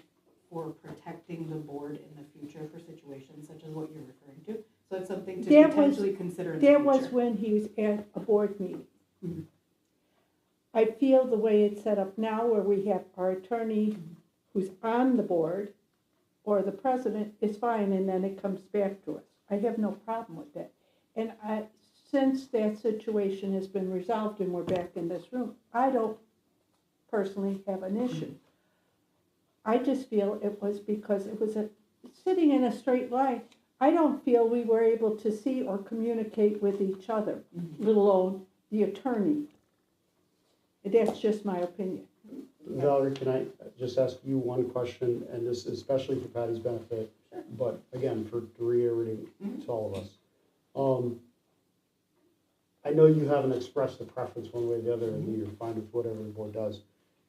for protecting the board in the future for situations such as what you're referring to. So it's something to potentially consider in the future. That was when he was at a board meeting. Mhm. I feel the way it's set up now, where we have our attorney who's on the board, or the president, is fine, and then it comes back to us. I have no problem with that. And since that situation has been resolved and we're back in this room, I don't personally have an issue. I just feel it was because it was sitting in a straight line. I don't feel we were able to see or communicate with each other, let alone the attorney. That's just my opinion. Valerie, can I just ask you one question, and this is especially for Patty's benefit, but again, to reiterating to all of us. I know you haven't expressed a preference one way or the other, and you're fine with whatever the board does,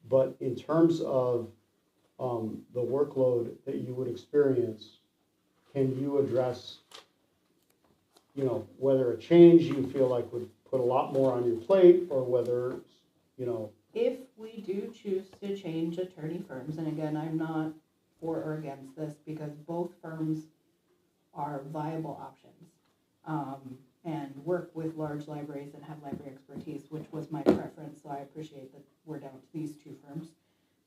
but in terms of the workload that you would experience, can you address, whether a change you feel like would put a lot more on your plate, or whether, If we do choose to change attorney firms, and again, I'm not for or against this because both firms are viable options, and work with large libraries and have library expertise, which was my preference, so I appreciate that we're down to these two firms.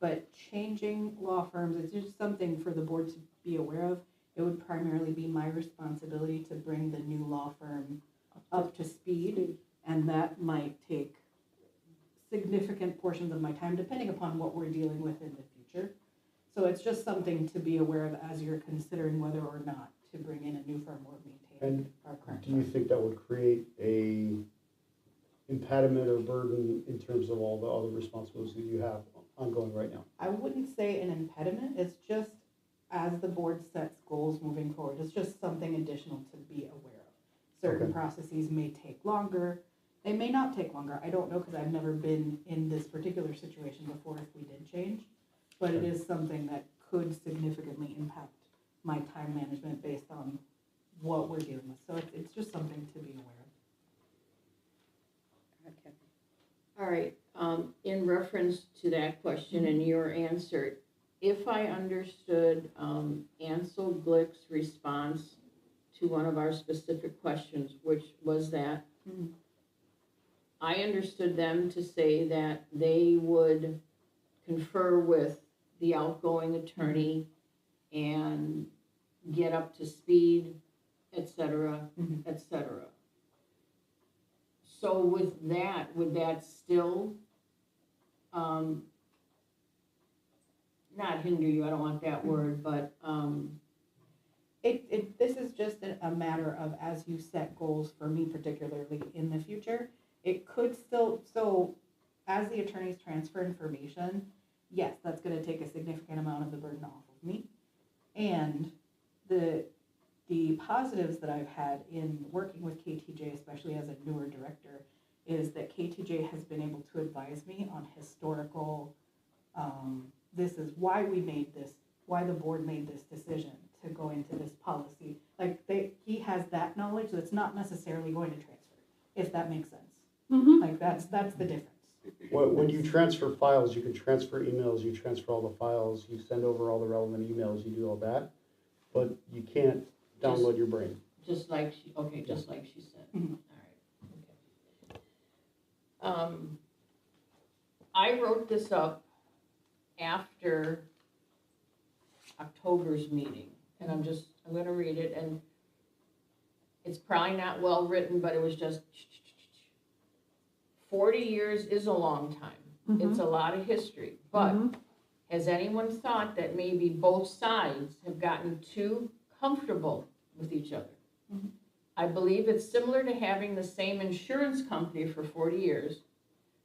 But changing law firms, it's just something for the board to be aware of. It would primarily be my responsibility to bring the new law firm up to speed, and that might take significant portions of my time, depending upon what we're dealing with in the future. So it's just something to be aware of as you're considering whether or not to bring in a new firm or maintain our current do you firm. think that would create a impediment or burden in terms of all the other responsibilities that you have ongoing right now? I wouldn't say an impediment, it's just as the board sets goals moving forward, it's just something additional to be aware of. Certain Okay. processes may take longer, they may not take longer, I don't know, because I've never been in this particular situation before if we did change, but it is something that could significantly impact my time management based on what we're dealing with, so it's just something to be aware of. Okay. All right, in reference to that question and your answer, if I understood Ansel Glick's response to one of our specific questions, which was that, I understood them to say that they would confer with the outgoing attorney and get up to speed, et cetera, et cetera. So with that, would that still, not hinder you, I don't want that word, but, This is just a matter of, as you set goals for me particularly in the future, it could still, so as the attorneys transfer information, yes, that's gonna take a significant amount of the burden off of me. And the positives that I've had in working with KTJ, especially as a newer director, is that KTJ has been able to advise me on historical, this is why we made this, why the board made this decision to go into this policy. Like, he has that knowledge that's not necessarily going to transfer, if that makes sense. Like, that's the difference. When you transfer files, you can transfer emails, you transfer all the files, you send over all the relevant emails, you do all that, but you can't download your brain. just like she, okay, just like she said. Mhm. All right, okay. I wrote this up after October's meeting, and I'm gonna read it, and it's probably not well written, but it was just 40 years is a long time. It's a lot of history, but has anyone thought that maybe both sides have gotten too comfortable with each other? I believe it's similar to having the same insurance company for 40 years.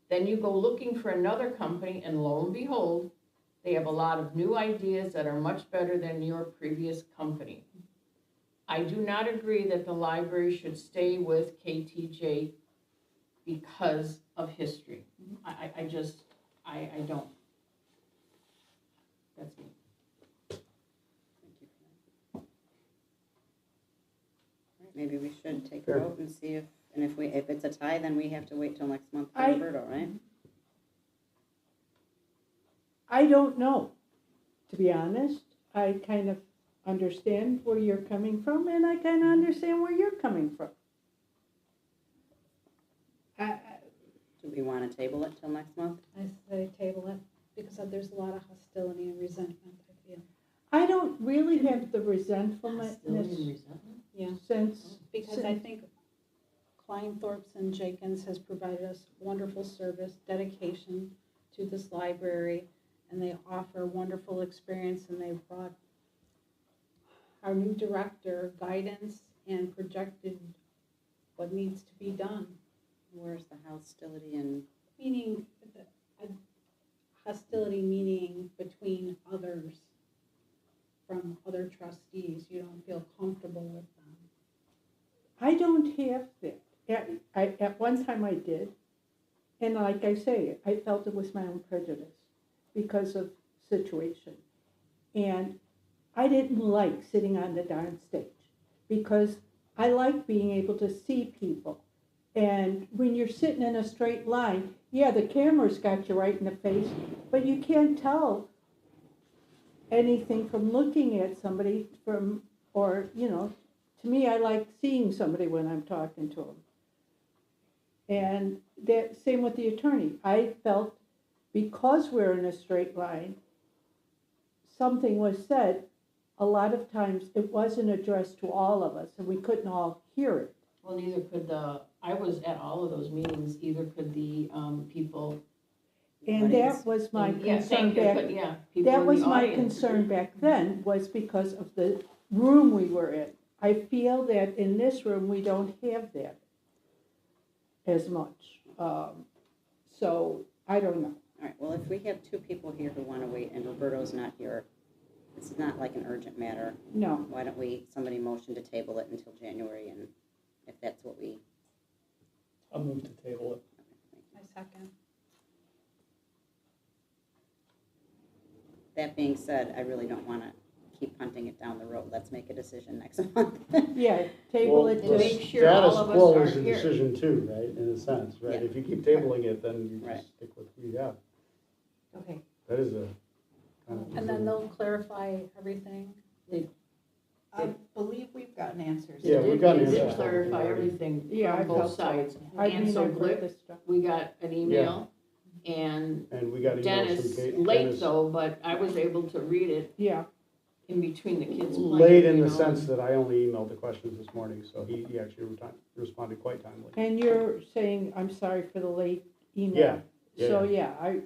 Then you go looking for another company, and lo and behold, They have a lot of new ideas that are much better than your previous company. I do not agree that the library should stay with KTJ because of history. I just, I don't. That's me. Maybe we should take a Fair. vote and see if it's a tie, then we have to wait till next month for I- Roberto, right? I don't know, to be honest. I kind of understand where you're coming from, and I kind of understand where you're coming from. Do we want to table it till next month? I say table it, because there's a lot of hostility and resentment, I feel. I don't really have the resentfulness Hostility and resentment? Yeah, since. because I think Kleinthorpe's and Jenkins has provided us wonderful service, dedication to this library, and they offer wonderful experience, and they've brought our new director guidance and projected what needs to be done. Where's the hostility and, Meaning, hostility meaning between others, from other trustees, you don't feel comfortable with them. I don't have that. At one time I did, and like I say, I felt it was my own prejudice because of situation. And I didn't like sitting on the darn stage because I like being able to see people. And when you're sitting in a straight line, yeah, the camera's got you right in the face, but you can't tell anything from looking at somebody from, or, you know, to me, I like seeing somebody when I'm talking to them. And that, same with the attorney. I felt because we're in a straight line, something was said, a lot of times it wasn't addressed to all of us and we couldn't all hear it. Well, neither could I was at all of those meetings, either could the people. And that was my Yeah, concern thank you, back, but yeah, people that in was the my audience. concern back then, was because of the room we were in. I feel that in this room, we don't have that as much. So, I don't know. all right, well, if we have two people here who want to wait and Roberto's not here, this is not like an urgent matter. No, Why don't somebody motion to table it until January, and if that's what we, I'll move to table it. I second. that being said, I really don't want to keep punting it down the road. Let's make a decision next month. yeah, table it And to, make sure all of us are Status quo is a here. decision too, right, in a sense, right? Yeah. If you keep tabling it, then you Right. just stick with who you have. Okay. That is a kind of. And then they'll clarify everything. I believe we've gotten answers. Yeah, They we got an did answer. clarify everything Yeah, I from both felt so. sides. I mean, Ansel I've read Glick, this stuff. we got an email, and And we got emails Dennis, from Kate. late Dennis, though, but I was able to read it Yeah, in between the kids playing. Late in you the know. sense that I only emailed the questions this morning, so he actually responded quite timely. and you're saying, I'm sorry for the late email. Yeah, yeah, So, yeah, I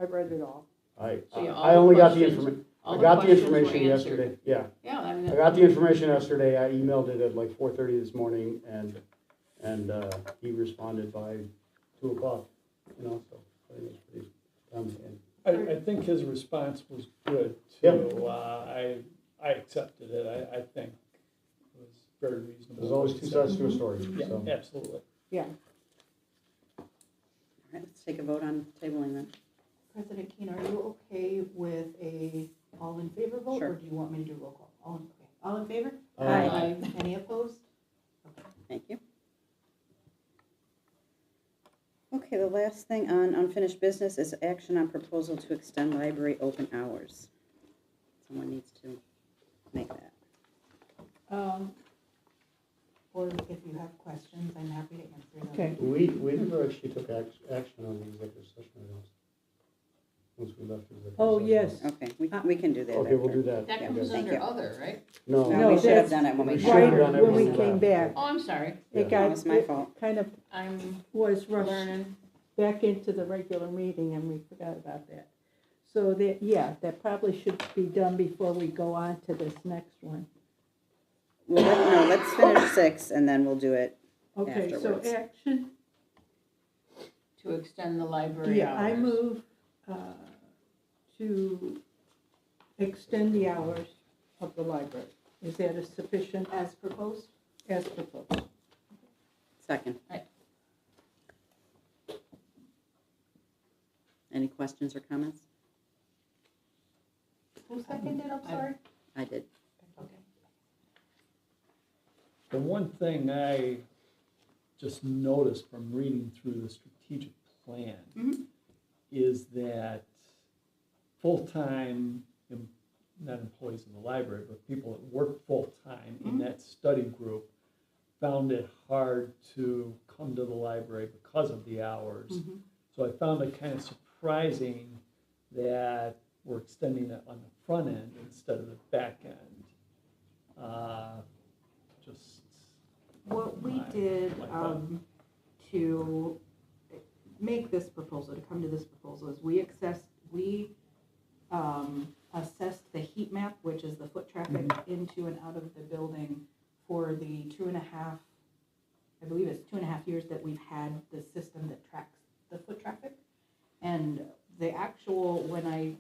read it all. So, yeah, all I the only got the questions- information, all I got the questions were information answered. yesterday, yeah. Yeah, I mean. I got the information yesterday, I emailed it at like 4:30 this morning, and he responded by 2 o'clock, you know, so I think it was pretty timely. And I think his response was good Yeah. too. I accepted it. I think it was very reasonable. There's always two sides to a story, Yeah, so. absolutely. Yeah, All right, let's take a vote on tabling then. President Keene, are you okay with a all in favor vote? Sure. Or do you want me to do roll call? All in favor? Aye. Any opposed? Thank you. Okay, the last thing on unfinished business is action on proposal to extend library open hours. Someone needs to make that. Or if you have questions, I'm happy to answer them. okay. We never actually took action on the executive session items. Once we left the executive session. Oh, yes. Okay, we can do that. Okay, we'll after. do that. That Yeah, comes thank under you. other, right? No, No, we should have that's done it when we. We should have Right, done it when we when we came left. back, Oh, I'm sorry, Yeah. it got, That was my it fault. kind of I'm was rushed learning. back into the regular meeting and we forgot about that. So that, yeah, that probably should be done before we go on to this next one. Well, no, let's finish 6 and then we'll do it. Okay, so Afterwards. action, To extend the library yeah, I hours. move to extend the hours of the library. Is that a sufficient As proposed? as proposed? Second. Any questions or comments? Who seconded, I'm sorry? I did. Okay. The one thing I just noticed from reading through the strategic plan Mhm. is that full-time, not employees in the library, but people that work full-time in that study group found it hard to come to the library because of the hours. Mhm. So I found it kind of surprising that we're extending it on the front end instead of the back end. Just, What we My- did my thought. to make this proposal, to come to this proposal, is we assessed the heat map, which is the foot traffic into and out of the building for the 2.5, I believe it's 2.5 years that we've had the system that tracks the foot traffic. And the actual, when I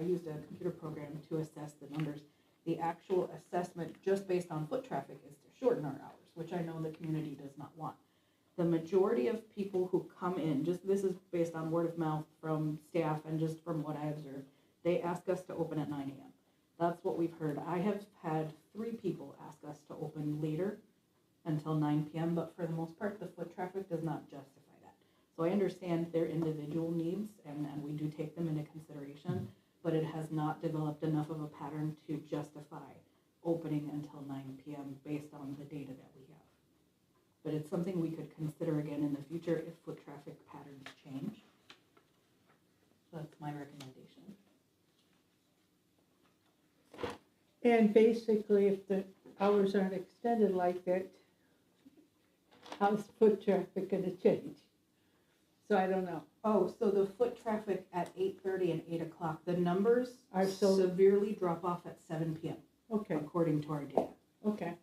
used a computer program to assess the numbers, the actual assessment just based on foot traffic is to shorten our hours, which I know the community does not want. The majority of people who come in, just this is based on word of mouth from staff and just from what I observed, they ask us to open at 9 a.m. That's what we've heard. I have had 3 people ask us to open later until 9 p.m., but for the most part, the foot traffic does not justify that. So I understand their individual needs, and we do take them into consideration, but it has not developed enough of a pattern to justify opening until 9 p.m. based on the data that we have. But it's something we could consider again in the future if foot traffic patterns change. So that's my recommendation. And basically, if the hours aren't extended like that, how's foot traffic gonna change? So I don't know. Oh, so the foot traffic at 8:30 and 8 o'clock, the numbers Are so- severely drop off at 7 p.m. Okay, according to our data. okay.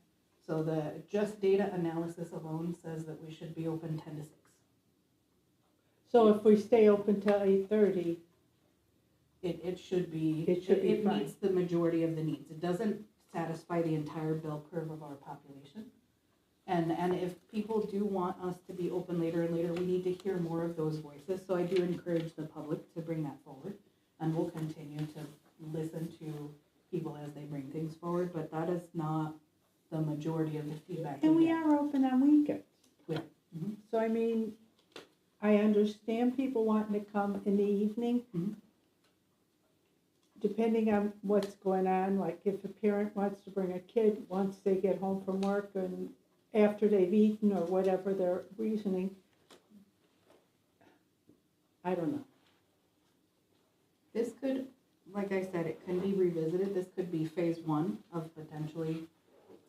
So the just data analysis alone says that we should be open 10 to 6. So if we stay open till 8:30, It should be, It should be it fine. meets the majority of the needs. It doesn't satisfy the entire bell curve of our population. And if people do want us to be open later and later, we need to hear more of those voices. So I do encourage the public to bring that forward. And we'll continue to listen to people as they bring things forward, but that is not the majority of the feedback. and we get. are open on weekends. We are. Mhm. So I mean, I understand people wanting to come in the evening. Mhm. Depending on what's going on, like if a parent wants to bring a kid once they get home from work and after they've eaten or whatever their reasoning. I don't know. This could, like I said, it can be revisited. This could be phase 1 of potentially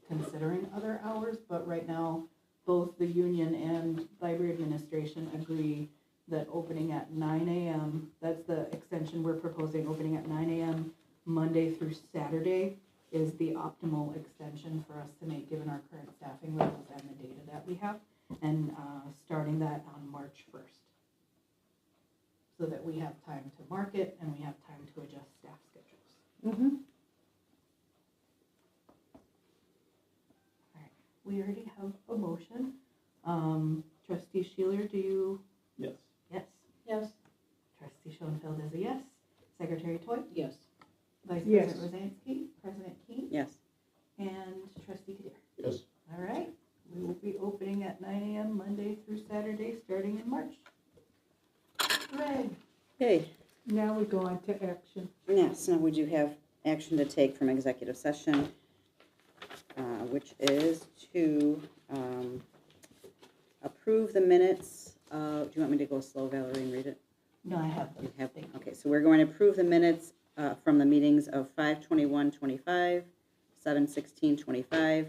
considering other hours, but right now, both the union and library administration agree that opening at 9 a.m., that's the extension we're proposing, opening at 9 a.m. Monday through Saturday is the optimal extension for us to make, given our current staffing levels and the data that we have, and starting that on March 1st. So that we have time to market and we have time to adjust staff schedules. Mm-hmm. We already have a motion. Trustee Sheeler, do you? yes. Yes. Yes. Trustee Schoenfeld is a yes. Secretary Toy? Yes. Vice Yes. President Rosansky? President Keen? Yes. And Trustee Kadir? Yes. All right. We will be opening at 9 a.m. Monday through Saturday, starting in March. Greg? Okay, Now we go on to action. yes, now we do have action to take from executive session, which is to approve the minutes. Do you want me to go slow, Valerie, and read it? No, I have them. You have, Thank you. okay, so we're going to approve the minutes from the meetings of 5/21/25, 7/16/25,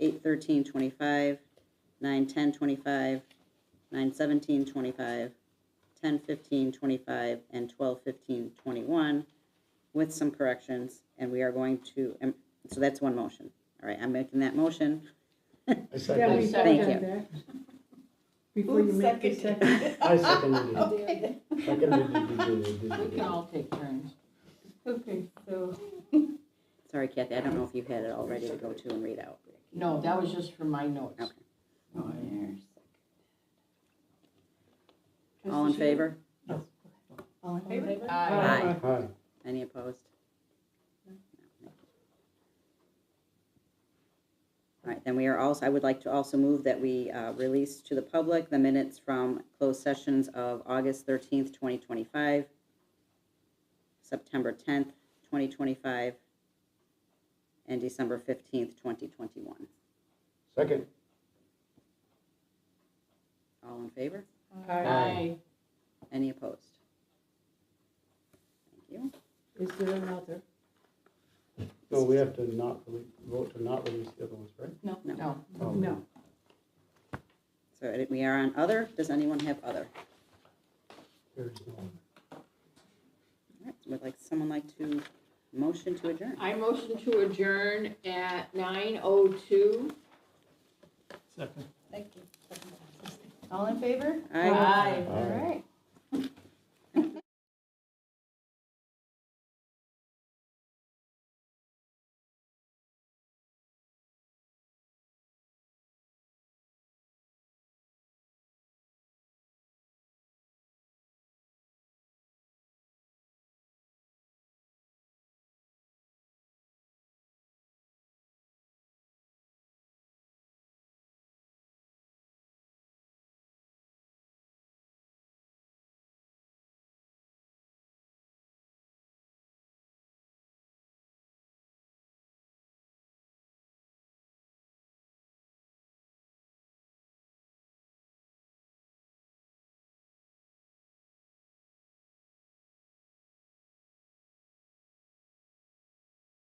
8/13/25, 9/10/25, 9/17/25, 10/15/25, and 12/15/21, with some corrections, and we are going to, so that's one motion. All right, I'm making that motion. I Yeah, second we it. Thank done you. that. Before you Who make the seconded? second. I seconded it. Okay. Seconded it. We can all take turns. Okay, so, Sorry, Kathy, I don't know if you had it all ready to go to and read out. no, that was just from my notes. Okay. Oh, there's- All in favor? All in favor? Aye. Aye. Any opposed? All right, then we are also, I would like to also move that we release to the public the minutes from closed sessions of August 13th, 2025, September 10th, 2025, and December 15th, 2021. Second. All in favor? Aye. Any opposed? Thank you. Is there another? No, we have to not vote to not release the other ones, right? No. Oh. No. So we are on other. Does anyone have other? There's no. All right, would someone like to motion to adjourn? I motion to adjourn at 9:02. Second. Thank you. All in favor? Aye. Aye. All right.